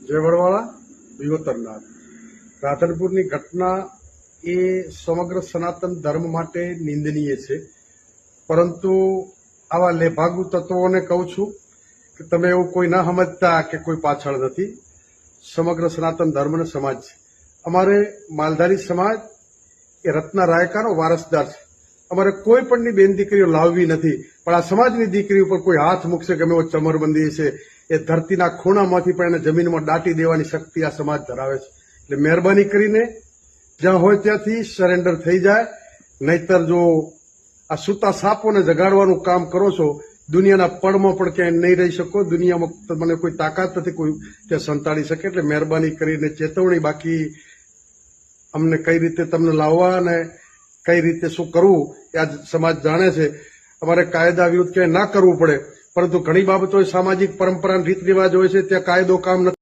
જય વડવાળા વિવતરનાથ રાધનપુરની ઘટના એ સમગ્ર સનાતન ધર્મ માટે નિંદનીય છે, પરંતુ આવા લેભાગુ તત્વોને કહું છું કે તમે એવું કોઈ ના સમજતા કે કોઈ પાછળ નથી. સમગ્ર સનાતન ધર્મ અને સમાજ છે. અમારે માલધારી સમાજ એ રત્ના રાયકાનો વારસદાર છે. અમારે કોઈ પણની બેન દીકરીઓ લાવવી નથી, પણ આ સમાજની દીકરી ઉપર કોઈ હાથ મૂકશે ગમે એવો ચમરબંધી છે એ ધરતીના ખૂણામાંથી પણ એને જમીનમાં દાટી દેવાની શક્તિ આ સમાજ ધરાવે છે. એટલે મહેરબાની કરીને જ્યાં હોય ત્યાંથી સરેન્ડર થઈ જાય, નહીતર જો આ સૂતા સાપોને જગાડવાનું કામ કરો છો, દુનિયાના પડમાં પણ ક્યાંય નહીં રહી શકો. દુનિયામાં તમને કોઈ તાકાત નથી કોઈ ત્યાં સંતાડી શકે. એટલે મહેરબાની કરીને ચેતવણી. બાકી અમને કઈ રીતે તમને લાવવા અને કઈ રીતે શું કરવું એ આજ સમાજ જાણે છે. અમારે કાયદા વિરુદ્ધ ક્યાંય ના કરવું પડે, પરંતુ ઘણી બાબતો સામાજિક પરંપરા રીત રિવાજ હોય છે, ત્યાં કાયદો કામ નથી.